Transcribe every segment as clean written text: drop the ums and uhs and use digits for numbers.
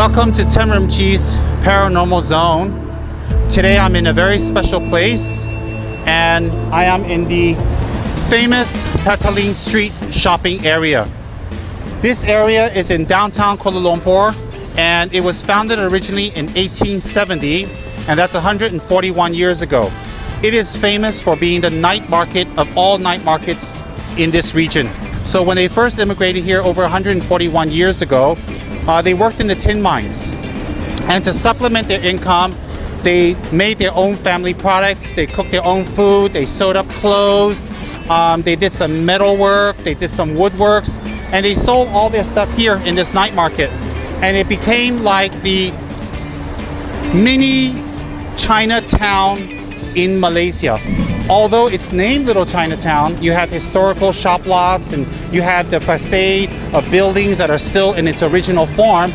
Welcome to Tsem Rinpoche's Paranormal Zone. Today I'm in a very special place and I am in the famous Petaling Street shopping area. This area is in downtown Kuala Lumpur and it was founded originally in 1870, and that's 141 years ago. It is famous for being the night market of all night markets in this region. So when they first immigrated here over 141 years ago, they worked in the tin mines. And to supplement their income, they made their own family products, they cooked their own food, they sewed up clothes, they did some metal work, they did some woodworks, and they sold all their stuff here in this night market. And it became like the mini Chinatown in Malaysia. Although it's named Little Chinatown, you have historical shop lots and you have the facade of buildings that are still in its original form.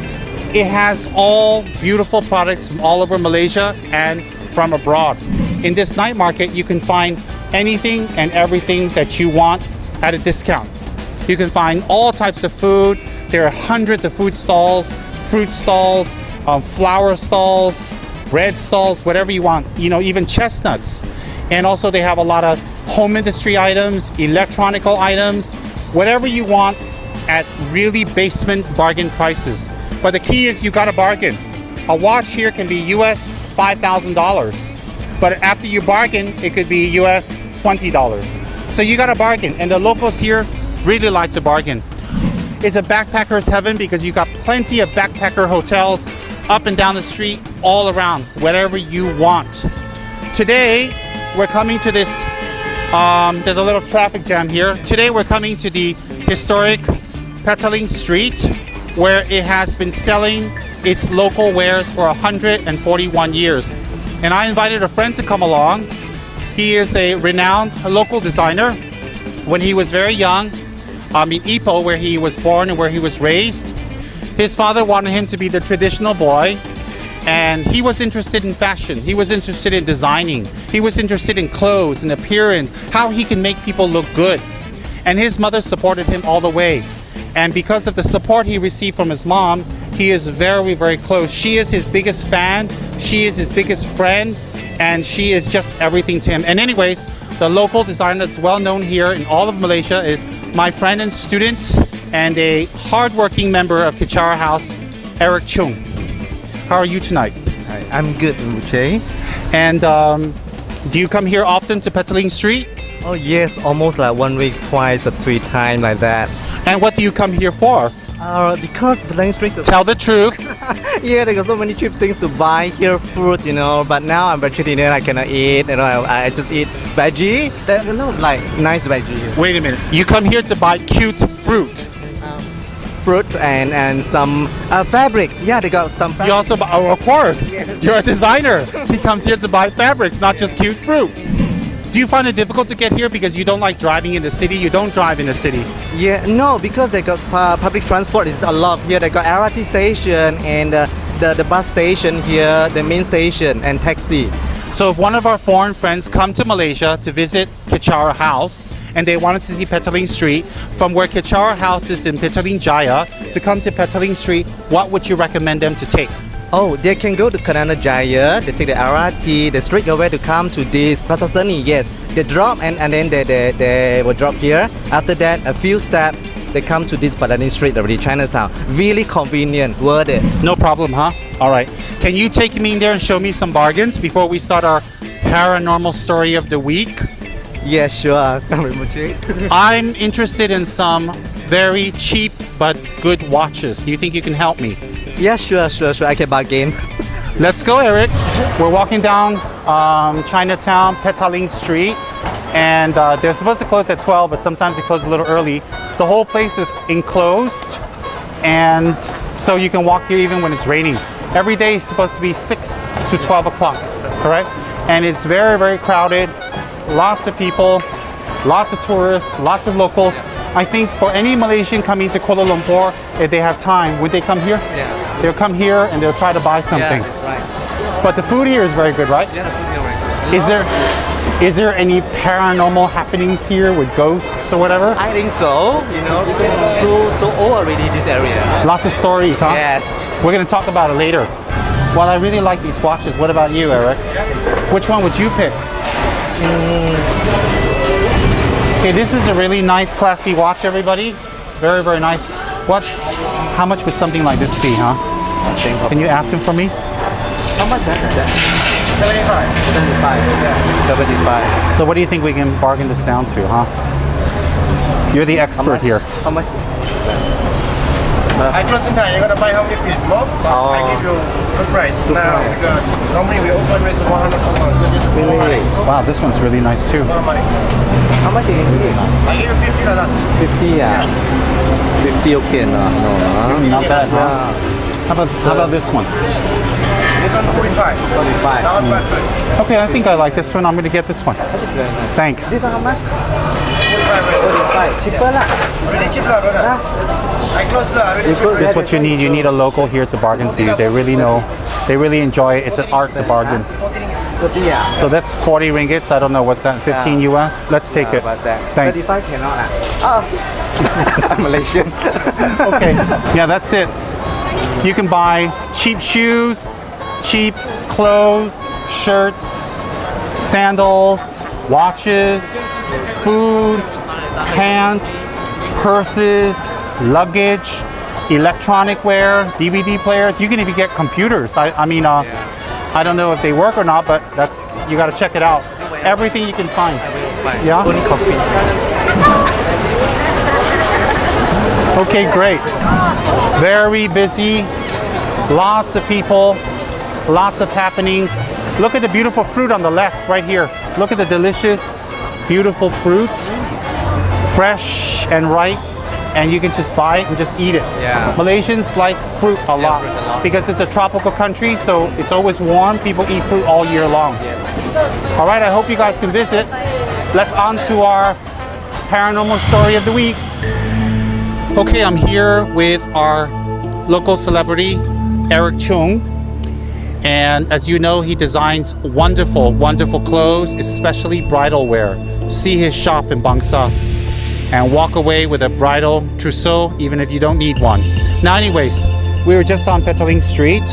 It has all beautiful products from all over Malaysia and from abroad. In this night market, you can find anything and everything that you want at a discount. You can find all types of food. There are hundreds of food stalls, fruit stalls, flower stalls, bread stalls, whatever you want, even chestnuts. And also they have a lot of home industry items, electronical items, whatever you want at really basement bargain prices. But the key is you got to bargain. A watch here can be US $5,000, but after you bargain, it could be US $20. So you got to bargain, and the locals here really like to bargain. It's a backpacker's heaven because you got plenty of backpacker hotels up and down the street, all around, whatever you want. Today, we're coming to this, there's a little traffic jam here. Today we're coming to the historic Petaling Street, where it has been selling its local wares for 141 years. And I invited a friend to come along. He is a renowned local designer. When he was very young, in Ipoh, where he was born and where he was raised, his father wanted him to be the traditional boy. And he was interested in fashion. He was interested in designing. He was interested in clothes and appearance, how he can make people look good. And his mother supported him all the way. And because of the support he received from his mom, he is very, very close. She is his biggest fan. She is his biggest friend. And she is just everything to him. And anyways, the local designer that's well known here in all of Malaysia is my friend and student and a hardworking member of Kichara House, Eric Chung. How are you tonight? Hi, I'm good, Rinpoche. And do you come here often to Petaling Street? Oh yes, almost like 1 week, twice or 3 times like that. And what do you come here for? Because Petaling Street. Tell the truth. Yeah, there got so many cheap things to buy here, fruit, But now I'm vegetarian, I cannot eat. I just eat veggie. Like nice veggie. Wait a minute. You come here to buy cute fruit. Fruit and some fabric. Yeah, they got some fabric. You also buy, of course, Yes. You're a designer. He comes here to buy fabrics, not just cute fruit. Do you find it difficult to get here because you don't like driving in the city? You don't drive in the city. Yeah, no, because they got public transport is a lot here. They got LRT station and the bus station here, the main station and taxi. So if one of our foreign friends come to Malaysia to visit Kichara House and they wanted to see Petaling Street, from where Kichara House is in Petaling Jaya to come to Petaling Street, what would you recommend them to take? Oh, they can go to Kanana Jaya, they take the LRT, the straight away to come to this Pasar Seni, yes. They drop and then they will drop here. After that, a few steps, they come to this Petaling Street already, Chinatown. Really convenient, worth it. No problem, huh? All right. Can you take me in there and show me some bargains before we start our paranormal story of the week? Yeah, sure. I'm interested in some very cheap but good watches. Do you think you can help me? Yeah, sure. I can bargain. Let's go, Eric. We're walking down Chinatown, Petaling Street, and they're supposed to close at 12, but sometimes they close a little early. The whole place is enclosed, and so you can walk here even when it's raining. Every day is supposed to be 6 to 12 o'clock, correct? And it's very, very crowded. Lots of people, lots of tourists, lots of locals. I think for any Malaysian coming to Kuala Lumpur, if they have time, would they come here? Yeah. They'll come here and they'll try to buy something. Yeah, that's right. But the food here is very good, right? Yeah, the food here very good. Is there any paranormal happenings here with ghosts or whatever? I think so, because it's so old already, this area. Lots of stories, huh? Yes. We're gonna talk about it later. Well, I really like these watches. What about you, Eric? Which one would you pick? Okay, this is a really nice, classy watch, everybody. Very, very nice. What? How much would something like this be, huh? Can you ask him for me? How much is that? 75. 75. So what do you think we can bargain this down to, huh? You're the expert here. How much? I close in time, you're gonna buy how many pieces more? Oh. I give you good price now because normally we open with 100 per month. Really? Wow, this one's really nice too. How much is it? I give you $50. 50 50 okay no? Not bad, huh? Yeah. How about this one? This one 45. 45. Not bad price. Okay, I think I like this one. I'm gonna get this one. That is very nice. Thanks. This one how much? 45. 45. Cheaper lah. Already cheap lah, brother. I close lah. Already cheap. This is what you need. You need a local here to bargain for you. They really know. They really enjoy it. It's an art to bargain. 30 yeah. So that's 40 ringgits. I don't know what's that. 15 US. Let's take it. About that. Thanks. 35 cannot lah. Oh. I'm Malaysian. Okay. Yeah, that's it. You can buy cheap shoes, cheap clothes, shirts, sandals, watches, food, pants, purses, luggage, electronic wear, DVD players. You can even get computers. I mean, I don't know if they work or not, but you got to check it out. Everything you can find. Yeah. Only coffee. Okay, great. Very busy. Lots of people. Lots of happenings. Look at the beautiful fruit on the left, right here. Look at the delicious, beautiful fruit. Fresh and ripe. And you can just buy it and just eat it. Yeah. Malaysians like fruit a lot fruit a lot. because it's a tropical country, so it's always warm. People eat fruit all year long. All right, I hope you guys can visit. Let's on to our paranormal story of the week. Okay, I'm here with our local celebrity, Eric Chung. And as you know, he designs wonderful, wonderful clothes, especially bridal wear. See his shop in Bangsa and walk away with a bridal trousseau, even if you don't need one. Now, anyways, we were just on Petaling Street,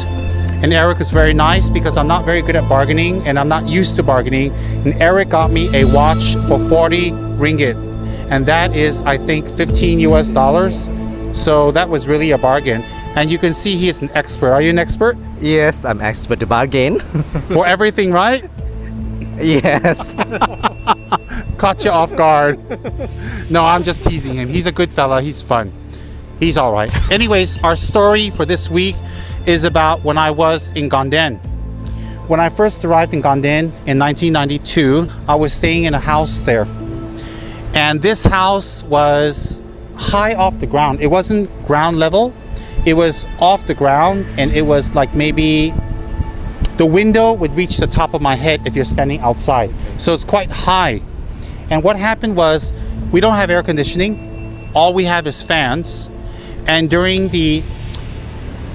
and Eric was very nice because I'm not very good at bargaining and I'm not used to bargaining. And Eric got me a watch for 40 ringgit. And that is, I think, 15 US dollars. So that was really a bargain. And you can see he is an expert. Are you an expert? Yes, I'm expert to bargain. For everything, right? Yes. Caught you off guard. No, I'm just teasing him. He's a good fella. He's fun. He's all right. Anyways, our story for this week is about when I was in Gonden. When I first arrived in Gonden in 1992, I was staying in a house there. And this house was high off the ground. It wasn't ground level. It was off the ground, and it was like maybe the window would reach the top of my head if you're standing outside. So it's quite high. And what happened was, we don't have air conditioning. All we have is fans. And during the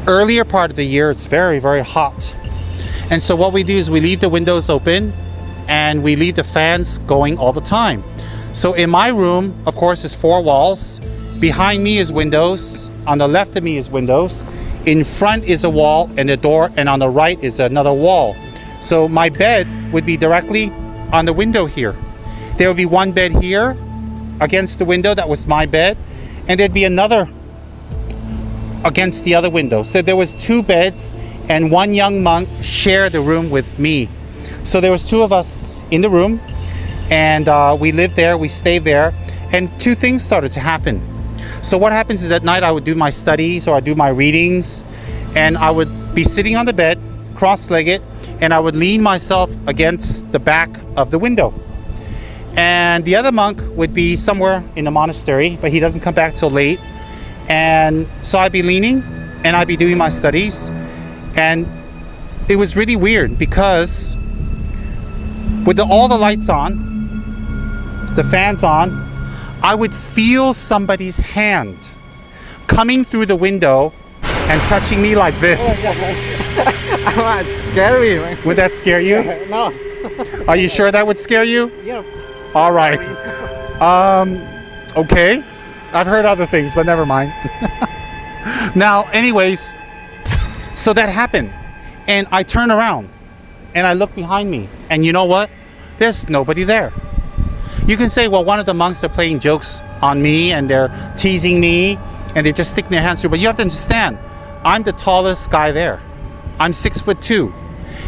earlier part of the year, it's very, very hot. And so what we do is we leave the windows open and we leave the fans going all the time. So in my room, of course, is 4 walls. Behind me is windows. On the left of me is windows. In front is a wall and a door, and on the right is another wall. So my bed would be directly on the window here. There would be one bed here against the window, that was my bed, and there'd be another against the other window. So there was 2 beds, and one young monk shared the room with me. So there was 2 of us in the room, and we lived there, we stayed there, and 2 things started to happen. So what happens is at night I would do my studies or I do my readings, and I would be sitting on the bed, cross-legged, and I would lean myself against the back of the window. And the other monk would be somewhere in the monastery, but he doesn't come back till late. And so I'd be leaning and I'd be doing my studies. And it was really weird because with all the lights on, the fans on, I would feel somebody's hand coming through the window and touching me like this. Oh, it's scary, man. Would that scare you? No. Are you sure that would scare you? Yeah. All right. Okay. I've heard other things, but never mind. Now, anyways, So that happened. And I turn around and I look behind me. And you know what? There's nobody there. You can say, well, one of the monks are playing jokes on me and they're teasing me and they're just sticking their hands through. But you have to understand, I'm the tallest guy there. I'm 6'2".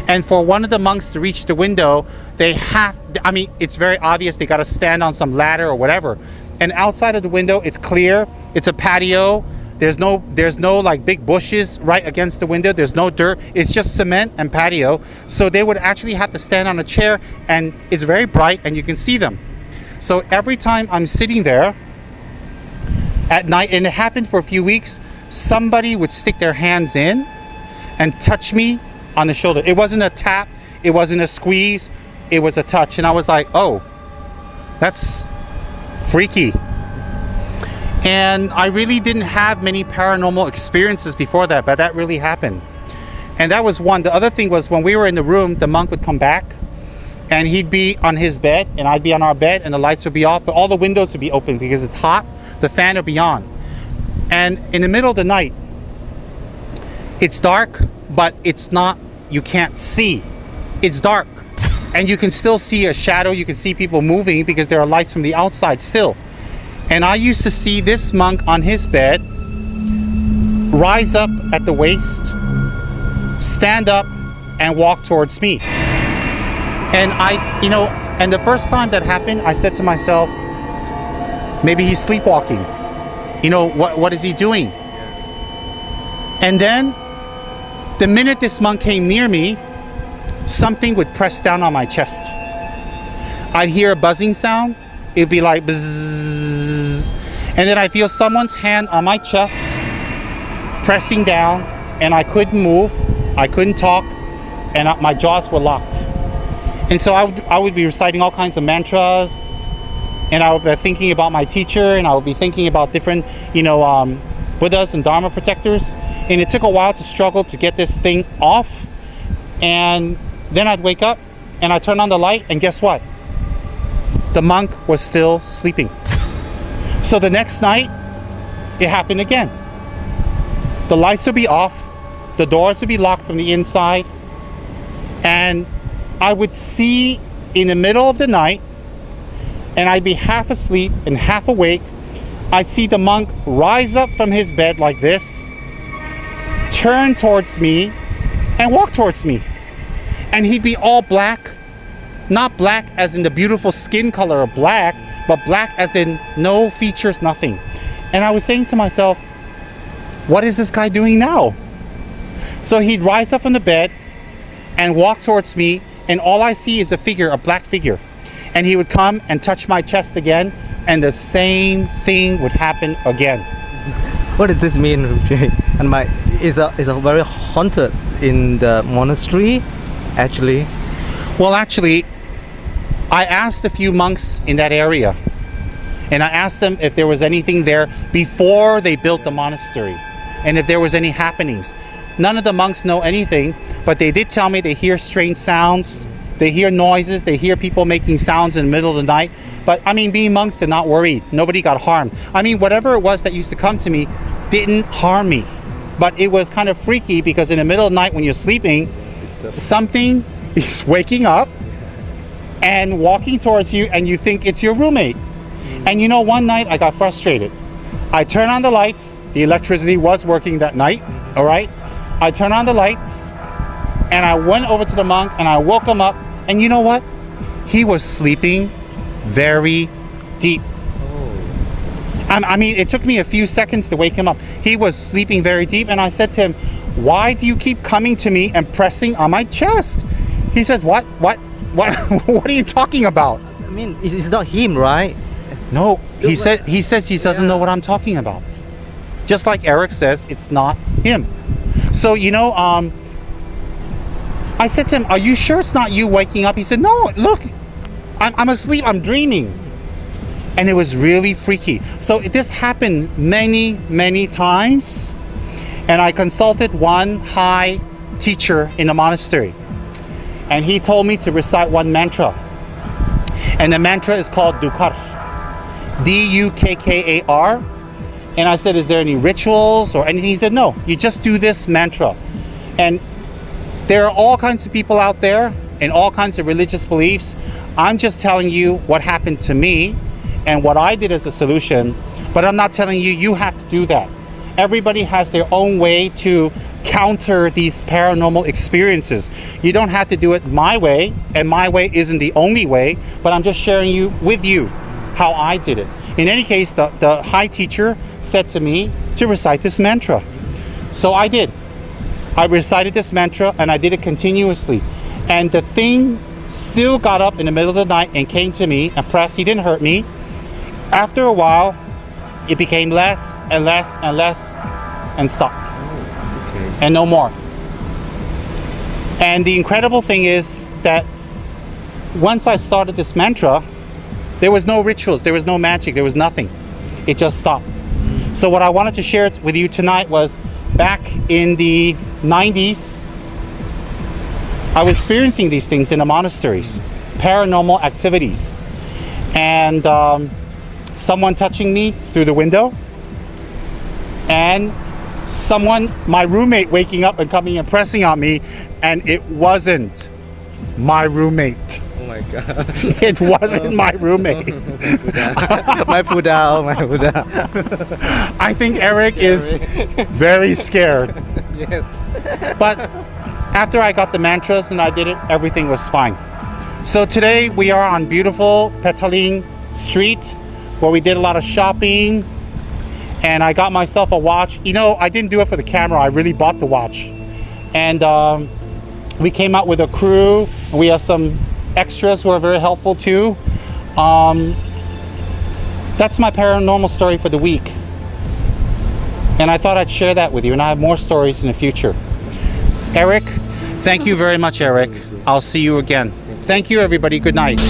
And for one of the monks to reach the window, it's very obvious they got to stand on some ladder or whatever. And outside of the window, it's clear. It's a patio. There's no like big bushes right against the window. There's no dirt. It's just cement and patio. So they would actually have to stand on a chair, and it's very bright and you can see them. So every time I'm sitting there at night, and it happened for a few weeks, somebody would stick their hands in and touch me on the shoulder. It wasn't a tap. It wasn't a squeeze. It was a touch. And I was like, oh, that's freaky. And I really didn't have many paranormal experiences before that, but that really happened. And that was one. The other thing was when we were in the room, the monk would come back and he'd be on his bed and I'd be on our bed and the lights would be off, but all the windows would be open because it's hot. The fan would be on. And in the middle of the night, it's dark, but it's not, you can't see. It's dark. And you can still see a shadow. You can see people moving because there are lights from the outside still. And I used to see this monk on his bed rise up at the waist, stand up, and walk towards me. And and the first time that happened, I said to myself, maybe he's sleepwalking. What is he doing? And then, the minute this monk came near me, something would press down on my chest. I'd hear a buzzing sound. It'd be like bzzz. And then I feel someone's hand on my chest pressing down, and I couldn't move, I couldn't talk, and my jaws were locked. And so I would be reciting all kinds of mantras, and I would be thinking about my teacher, and I would be thinking about different, Buddhas and Dharma protectors. And it took a while to struggle to get this thing off. And then I'd wake up and I'd turn on the light, and guess what? The monk was still sleeping. So the next night, it happened again. The lights would be off, the doors would be locked from the inside, and I would see in the middle of the night, and I'd be half asleep and half awake, I'd see the monk rise up from his bed like this, turn towards me, and walk towards me. And he'd be all black, not black as in the beautiful skin color of black, but black as in no features, nothing. And I was saying to myself, what is this guy doing now? So he'd rise up from the bed and walk towards me, and all I see is a black figure. And he would come and touch my chest again, and the same thing would happen again. What does this mean, Rinpoche? And is a very haunted in the monastery, actually? Well, actually, I asked a few monks in that area, and I asked them if there was anything there before they built the monastery, and if there was any happenings. None of the monks know anything, but they did tell me they hear strange sounds, they hear noises, they hear people making sounds in the middle of the night. But being monks, they're not worried. Nobody got harmed. Whatever it was that used to come to me didn't harm me. But it was kind of freaky because in the middle of the night when you're sleeping, something is waking up and walking towards you, and you think it's your roommate. And one night I got frustrated. I turned on the lights. The electricity was working that night, all right? I turned on the lights and I went over to the monk and I woke him up, and you know what? He was sleeping very deep. It took me a few seconds to wake him up. He was sleeping very deep, and I said to him, why do you keep coming to me and pressing on my chest? He says, what are you talking about? It's not him, right? No, he says he doesn't know what I'm talking about. Just like Eric says, it's not him. So, I said to him, are you sure it's not you waking up? He said, no, look, I'm asleep, I'm dreaming. And it was really freaky. So this happened many, many times. And I consulted one high teacher in the monastery. And he told me to recite one mantra. And the mantra is called Dukkar. D-U-K-K-A-R. And I said, is there any rituals or anything? He said, no, you just do this mantra. And there are all kinds of people out there and all kinds of religious beliefs. I'm just telling you what happened to me and what I did as a solution, but I'm not telling you you have to do that. Everybody has their own way to counter these paranormal experiences. You don't have to do it my way, and my way isn't the only way, but I'm just sharing with you how I did it. In any case, the high teacher said to me to recite this mantra. So I did. I recited this mantra and I did it continuously. And the thing still got up in the middle of the night and came to me and pressed. He didn't hurt me. After a while, it became less and less and less and stopped. And no more. And the incredible thing is that once I started this mantra, there was no rituals, there was no magic, there was nothing. It just stopped. So what I wanted to share with you tonight was back in the 90s, I was experiencing these things in the monasteries, paranormal activities. And someone touching me through the window, and my roommate waking up and coming and pressing on me, and it wasn't my roommate. Oh my God. It wasn't my roommate. My Buddha, my Buddha. I think Eric is very scared. Yes. But after I got the mantras and I did it, everything was fine. So today we are on beautiful Petaling Street, where we did a lot of shopping, and I got myself a watch. You know, I didn't do it for the camera, I really bought the watch. And we came out with a crew, and we have some extras who are very helpful too. That's my paranormal story for the week. And I thought I'd share that with you, and I have more stories in the future. Eric, thank you very much, Eric. I'll see you again. Thank you, everybody. Good night.